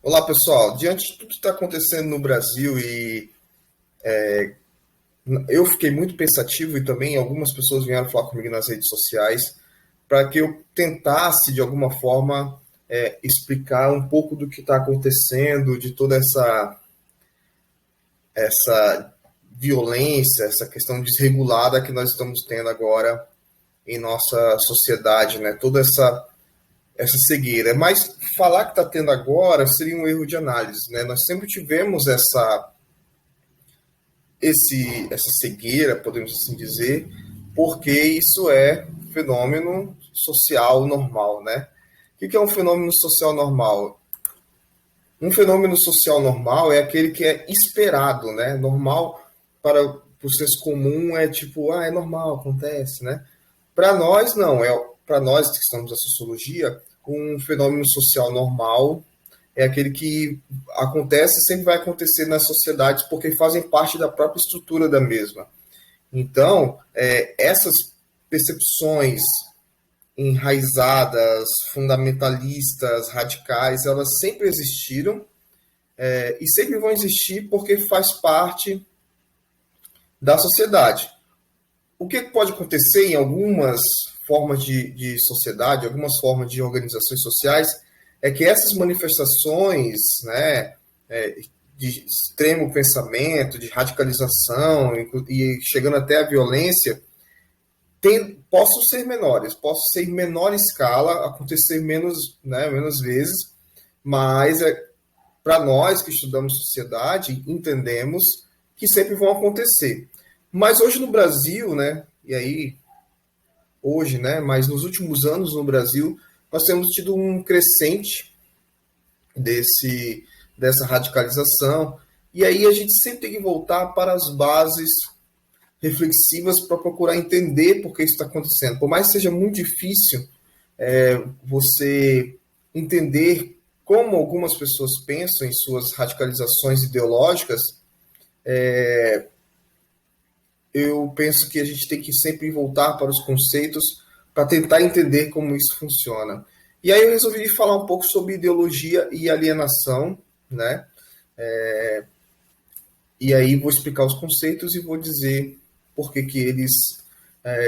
Olá, pessoal. Diante de tudo que está acontecendo no Brasil eu fiquei muito pensativo e também algumas pessoas vieram falar comigo nas redes sociais para que eu tentasse, de alguma forma, explicar um pouco do que está acontecendo, de toda essa violência, essa questão desregulada que nós estamos tendo agora em nossa sociedade, né? Toda essa cegueira. Mas falar que está tendo agora seria um erro de análise, né? Nós sempre tivemos essa cegueira, podemos assim dizer, porque isso é um fenômeno social normal, né? O que é um fenômeno social normal? Um fenômeno social normal é aquele que é esperado, né? Normal para o senso comum é tipo, é normal, acontece, né? Para nós não, para nós que estamos na sociologia, um fenômeno social normal é aquele que acontece e sempre vai acontecer nas sociedades porque fazem parte da própria estrutura da mesma. Então, essas percepções enraizadas, fundamentalistas, radicais, elas sempre existiram e sempre vão existir porque faz parte da sociedade. O que pode acontecer em algumas formas de sociedade, algumas formas de organizações sociais, é que essas manifestações, né, de extremo pensamento, de radicalização e chegando até a violência, possam ser menores, possam ser em menor escala, acontecer menos, né, menos vezes, mas para nós que estudamos sociedade, entendemos que sempre vão acontecer. Mas hoje no Brasil, né, e aí hoje, né, mas nos últimos anos no Brasil, nós temos tido um crescente dessa radicalização, e aí a gente sempre tem que voltar para as bases reflexivas para procurar entender por que isso está acontecendo. Por mais que seja muito difícil você entender como algumas pessoas pensam em suas radicalizações ideológicas, eu penso que a gente tem que sempre voltar para os conceitos para tentar entender como isso funciona. E aí eu resolvi falar um pouco sobre ideologia e alienação, né? E aí vou explicar os conceitos e vou dizer por que eles,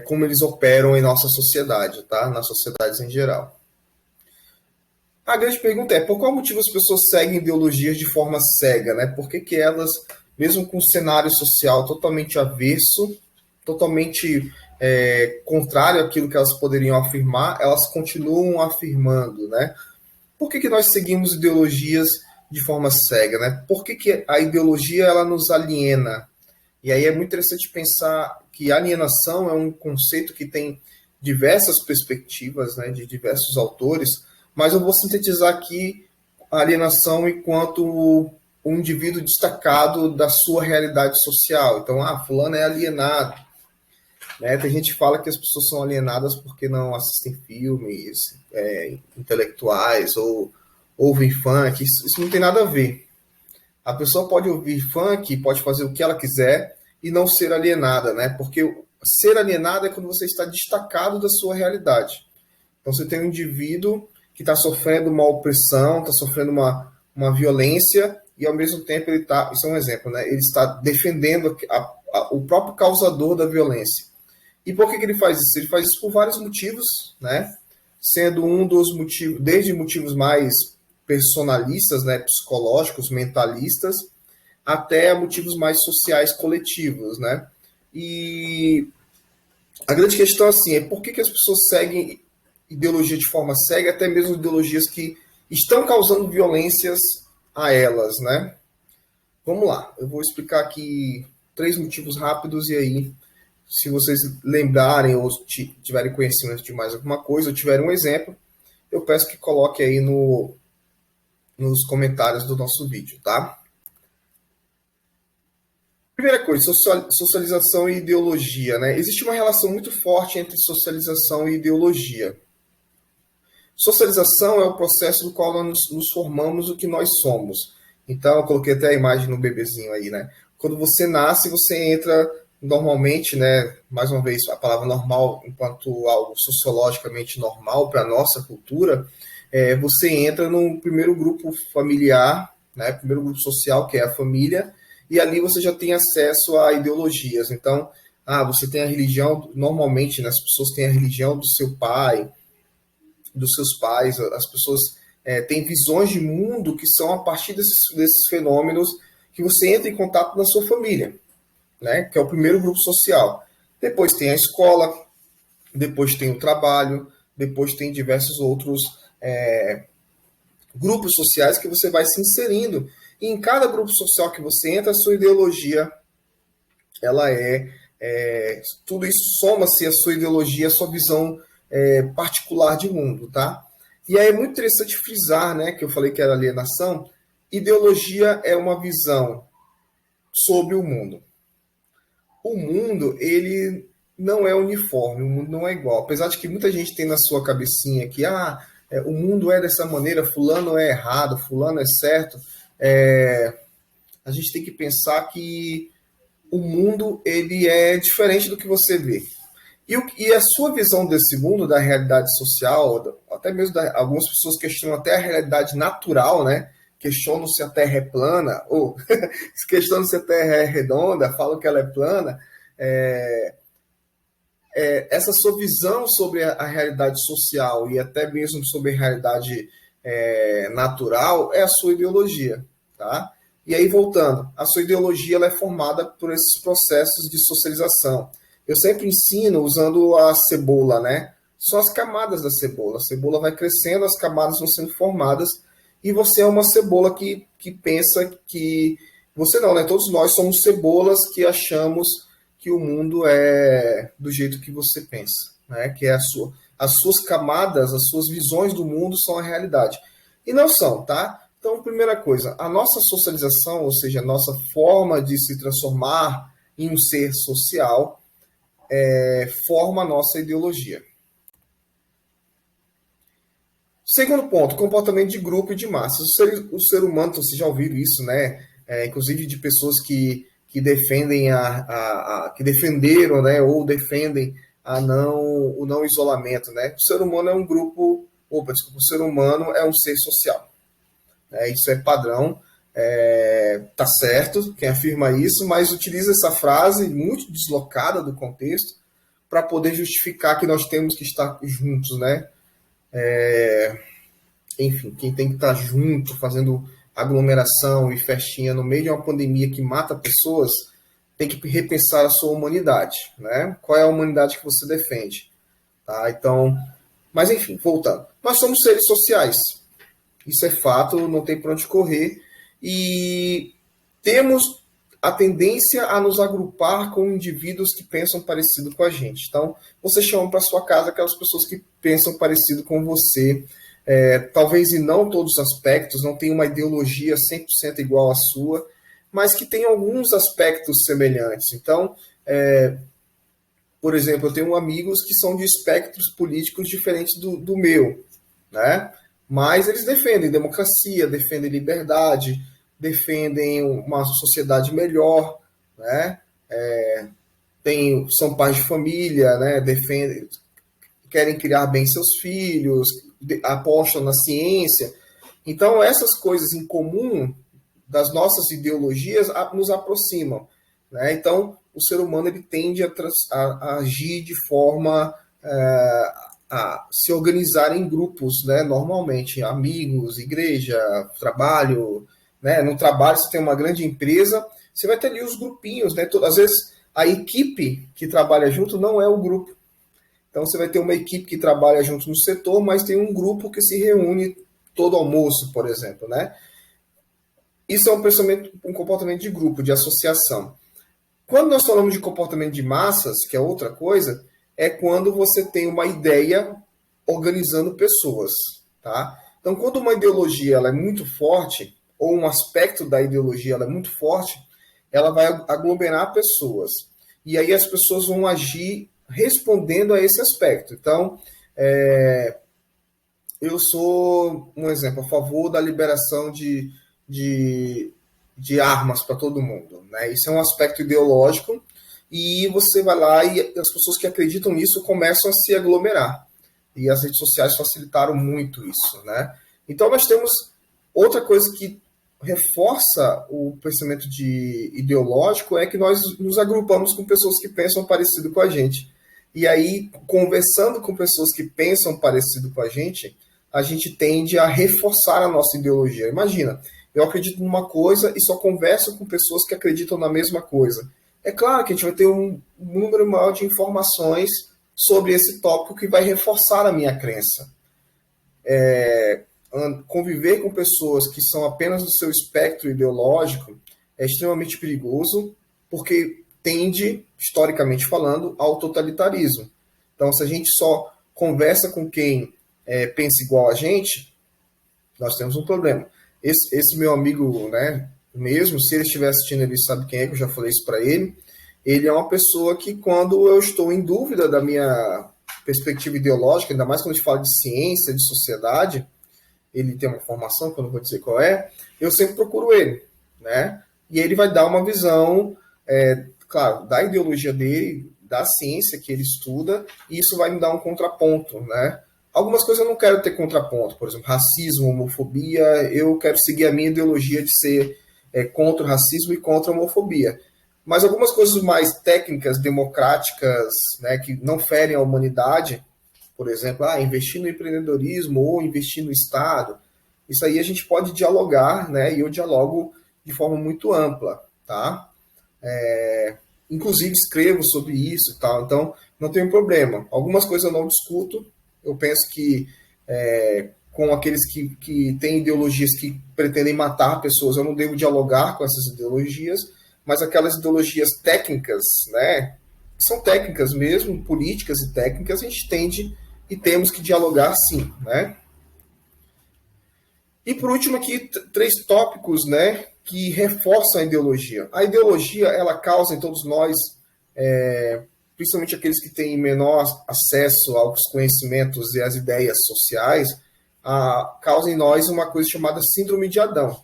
como eles operam em nossa sociedade, tá? Nas sociedades em geral. A grande pergunta é, por qual motivo as pessoas seguem ideologias de forma cega, né? Por que elas, mesmo com um cenário social totalmente avesso, totalmente contrário àquilo que elas poderiam afirmar, elas continuam afirmando, né? Por que nós seguimos ideologias de forma cega, né? Por que a ideologia ela nos aliena? E aí é muito interessante pensar que alienação é um conceito que tem diversas perspectivas, né, de diversos autores, mas eu vou sintetizar aqui a alienação enquanto um indivíduo destacado da sua realidade social. Então, fulano é alienado. Né? Tem gente que fala que as pessoas são alienadas porque não assistem filmes intelectuais ou ouvem funk. Isso não tem nada a ver. A pessoa pode ouvir funk, pode fazer o que ela quiser e não ser alienada, né? Porque ser alienada é quando você está destacado da sua realidade. Então você tem um indivíduo que está sofrendo uma opressão, está sofrendo uma violência e ao mesmo tempo ele está, isso é um exemplo, né? Ele está defendendo o próprio causador da violência. E por que ele faz isso? Ele faz isso por vários motivos, né? Sendo um dos motivos, desde motivos mais personalistas, né, psicológicos, mentalistas, até motivos mais sociais coletivos, né? E a grande questão assim é por que as pessoas seguem ideologia de forma cega, até mesmo ideologias que estão causando violências a elas, né? Vamos lá, eu vou explicar aqui 3 motivos rápidos e aí, se vocês lembrarem ou tiverem conhecimento de mais alguma coisa ou tiverem um exemplo, eu peço que coloque aí nos comentários do nosso vídeo, tá? Primeira coisa, socialização e ideologia, né? Existe uma relação muito forte entre socialização e ideologia. Socialização é o processo do qual nós nos formamos o que nós somos. Então, eu coloquei até a imagem no bebezinho aí, né? Quando você nasce, você entra normalmente, né? Mais uma vez, a palavra normal, enquanto algo sociologicamente normal para a nossa cultura, você entra no primeiro grupo familiar, né, primeiro grupo social, que é a família, e ali você já tem acesso a ideologias. Então, você tem a religião, normalmente, né, as pessoas têm a religião do seu pai, dos seus pais, as pessoas têm visões de mundo que são a partir desses fenômenos que você entra em contato na sua família, né, que é o primeiro grupo social. Depois tem a escola, depois tem o trabalho, depois tem diversos outros grupos sociais que você vai se inserindo. E em cada grupo social que você entra, a sua ideologia, ela tudo isso soma-se a sua ideologia, a sua visão particular de mundo, tá? E aí é muito interessante frisar, né, que eu falei que era alienação. Ideologia é uma visão sobre o mundo. O mundo, ele não é uniforme, o mundo não é igual. Apesar de que muita gente tem na sua cabecinha que o mundo é dessa maneira, fulano é errado, fulano é certo. A gente tem que pensar que o mundo ele é diferente do que você vê. E a sua visão desse mundo, da realidade social, até mesmo algumas pessoas questionam até a realidade natural, né? Questionam se a Terra é plana, ou questionam se a Terra é redonda, falam que ela é plana. Essa sua visão sobre a realidade social e até mesmo sobre a realidade natural é a sua ideologia, tá? E aí, voltando, a sua ideologia ela é formada por esses processos de socialização. Eu sempre ensino usando a cebola, né? São as camadas da cebola. A cebola vai crescendo, as camadas vão sendo formadas, e você é uma cebola que pensa que... Você não, né? Todos nós somos cebolas que achamos que o mundo é do jeito que você pensa, né? Que é as suas camadas, as suas visões do mundo são a realidade. E não são, tá? Então, primeira coisa, a nossa socialização, ou seja, a nossa forma de se transformar em um ser social, forma a nossa ideologia. Segundo ponto, comportamento de grupo e de massa. O ser humano, vocês já ouviram isso, né? Inclusive de pessoas que defendem que defenderam, né? Ou defendem o não isolamento, né? O ser humano é um grupo, o ser humano é um ser social. Isso é padrão, tá certo, quem afirma isso, mas utiliza essa frase muito deslocada do contexto para poder justificar que nós temos que estar juntos, né? Enfim, quem tem que estar junto, fazendo aglomeração e festinha no meio de uma pandemia que mata pessoas, tem que repensar a sua humanidade, né? Qual é a humanidade que você defende? Tá? Então, mas enfim, voltando. Nós somos seres sociais. Isso é fato, não tem para onde correr. E temos a tendência a nos agrupar com indivíduos que pensam parecido com a gente. Então, você chama para sua casa aquelas pessoas que pensam parecido com você, talvez em não todos os aspectos, não tem uma ideologia 100% igual à sua, mas que tem alguns aspectos semelhantes. Então, por exemplo, eu tenho amigos que são de espectros políticos diferentes do meu, né? Mas eles defendem democracia, defendem liberdade, defendem uma sociedade melhor, né? São pais de família, né? Querem criar bem seus filhos, apostam na ciência. Então, essas coisas em comum das nossas ideologias nos aproximam, né? Então, o ser humano ele tende a agir de forma a se organizar em grupos, né? Normalmente, amigos, igreja, trabalho, né? No trabalho, você tem uma grande empresa, você vai ter ali os grupinhos, né? Às vezes, a equipe que trabalha junto não é o grupo. Então, você vai ter uma equipe que trabalha junto no setor, mas tem um grupo que se reúne todo almoço, por exemplo, né? Isso é um comportamento de grupo, de associação. Quando nós falamos de comportamento de massas, que é outra coisa, é quando você tem uma ideia organizando pessoas, tá? Então, quando uma ideologia ela é muito forte, ou um aspecto da ideologia ela é muito forte, ela vai aglomerar pessoas. E aí as pessoas vão agir respondendo a esse aspecto. Então, eu sou, um exemplo, a favor da liberação de armas para todo mundo, né? Isso é um aspecto ideológico, e você vai lá e as pessoas que acreditam nisso começam a se aglomerar. E as redes sociais facilitaram muito isso, né? Então, nós temos outra coisa que reforça o pensamento ideológico é que nós nos agrupamos com pessoas que pensam parecido com a gente. E aí, conversando com pessoas que pensam parecido com a gente tende a reforçar a nossa ideologia. Imagina, eu acredito numa coisa e só converso com pessoas que acreditam na mesma coisa. É claro que a gente vai ter um número maior de informações sobre esse tópico que vai reforçar a minha crença. Conviver com pessoas que são apenas do seu espectro ideológico é extremamente perigoso, porque tende, historicamente falando, ao totalitarismo. Então, se a gente só conversa com quem pensa igual a gente, nós temos um problema. Esse meu amigo, né, mesmo, se ele estiver assistindo, ele sabe quem é, que eu já falei isso para ele. Ele é uma pessoa que, quando eu estou em dúvida da minha perspectiva ideológica, ainda mais quando a gente fala de ciência, de sociedade, ele tem uma formação, que eu não vou dizer qual é, eu sempre procuro ele, né? E ele vai dar uma visão, claro, da ideologia dele, da ciência que ele estuda, e isso vai me dar um contraponto, né? Algumas coisas eu não quero ter contraponto, por exemplo, racismo, homofobia, eu quero seguir a minha ideologia de ser contra o racismo e contra a homofobia. Mas algumas coisas mais técnicas, democráticas, né, que não ferem a humanidade, por exemplo, investir no empreendedorismo ou investir no Estado, isso aí a gente pode dialogar, né, e eu dialogo de forma muito ampla, tá? Inclusive escrevo sobre isso e tal, então não tem problema. Algumas coisas eu não discuto, eu penso que com aqueles que têm ideologias que pretendem matar pessoas, eu não devo dialogar com essas ideologias, mas aquelas ideologias técnicas, né, são técnicas mesmo, políticas e técnicas, a gente tende e temos que dialogar sim, né? E por último aqui, 3 tópicos, né, que reforçam a ideologia. A ideologia, ela causa em todos nós, principalmente aqueles que têm menor acesso aos conhecimentos e às ideias sociais, causa em nós uma coisa chamada síndrome de Adão.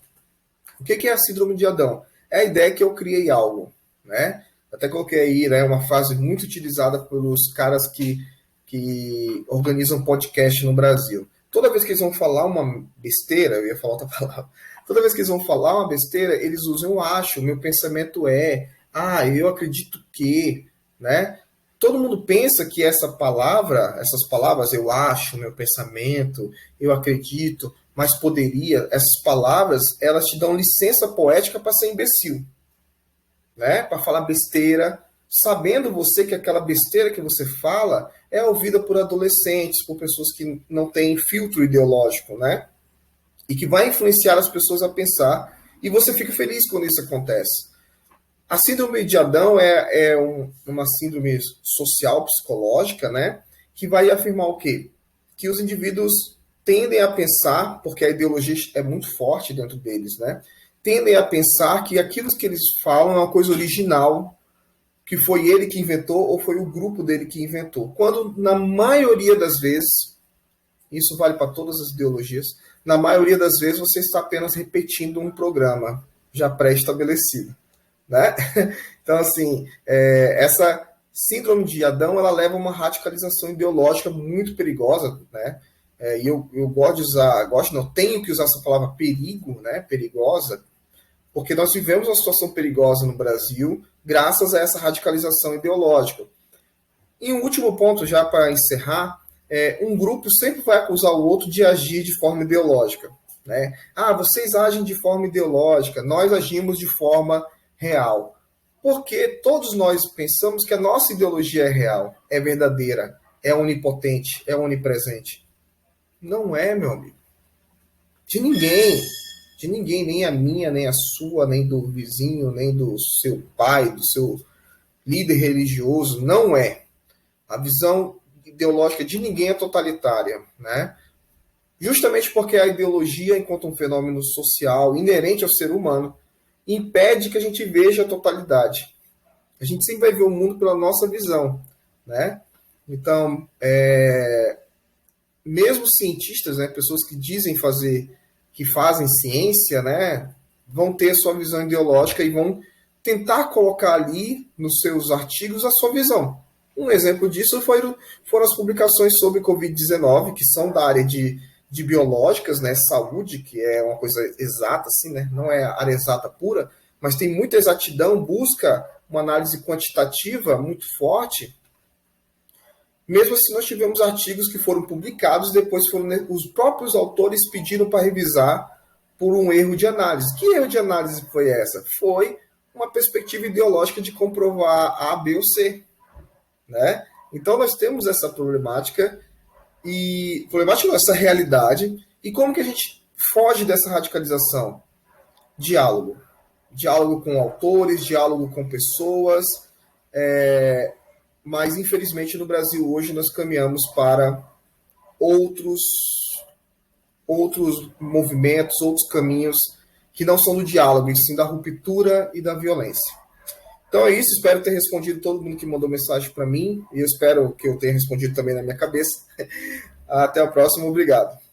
O que é a síndrome de Adão? É a ideia que eu criei algo, né? Até coloquei aí, né, uma frase muito utilizada pelos caras que organizam podcast no Brasil. Toda vez que eles vão falar uma besteira, eu ia falar outra palavra, toda vez que eles vão falar uma besteira, eles usam eu acho, meu pensamento eu acredito que, né? Todo mundo pensa que essas palavras, eu acho, meu pensamento, eu acredito, mas poderia, essas palavras, elas te dão licença poética para ser imbecil, né? Para falar besteira, sabendo você que aquela besteira que você fala é ouvida por adolescentes, por pessoas que não têm filtro ideológico, né? E que vai influenciar as pessoas a pensar, e você fica feliz quando isso acontece. A síndrome de Adão uma síndrome social, psicológica, né? Que vai afirmar o quê? Que os indivíduos tendem a pensar, porque a ideologia é muito forte dentro deles, né? Tendem a pensar que aquilo que eles falam é uma coisa original, que foi ele que inventou ou foi o grupo dele que inventou. Quando, na maioria das vezes, isso vale para todas as ideologias, na maioria das vezes você está apenas repetindo um programa já pré-estabelecido, né? Então, assim, essa síndrome de Adão, ela leva a uma radicalização ideológica muito perigosa, né? E eu tenho que usar essa palavra perigo, né? Perigosa, porque nós vivemos uma situação perigosa no Brasil graças a essa radicalização ideológica. E um último ponto, já para encerrar, um grupo sempre vai acusar o outro de agir de forma ideológica, né? Vocês agem de forma ideológica, nós agimos de forma real. Porque todos nós pensamos que a nossa ideologia é real, é verdadeira, é onipotente, é onipresente. Não é, meu amigo. De ninguém. De ninguém, nem a minha, nem a sua, nem do vizinho, nem do seu pai, do seu líder religioso. Não é. A visão ideológica de ninguém é totalitária, né? Justamente porque a ideologia, enquanto um fenômeno social inerente ao ser humano, impede que a gente veja a totalidade. A gente sempre vai ver o mundo pela nossa visão, né? Então, mesmo cientistas, né, pessoas que dizem que fazem ciência, né, vão ter sua visão ideológica e vão tentar colocar ali nos seus artigos a sua visão. Um exemplo disso foram as publicações sobre Covid-19, que são da área de biológicas, né, saúde, que é uma coisa exata, assim, né, não é área exata pura, mas tem muita exatidão, busca uma análise quantitativa muito forte. Mesmo assim, nós tivemos artigos que foram publicados, depois foram, né, os próprios autores pediram para revisar por um erro de análise. Que erro de análise foi essa? Foi uma perspectiva ideológica de comprovar A, B ou C, né? Então nós temos essa problemática essa realidade, e como que a gente foge dessa radicalização? Diálogo. Diálogo com autores, diálogo com pessoas, mas infelizmente no Brasil hoje nós caminhamos para outros movimentos, outros caminhos que não são do diálogo, e sim da ruptura e da violência. Então é isso, espero ter respondido todo mundo que mandou mensagem para mim, e eu espero que eu tenha respondido também na minha cabeça. Até a próxima, obrigado.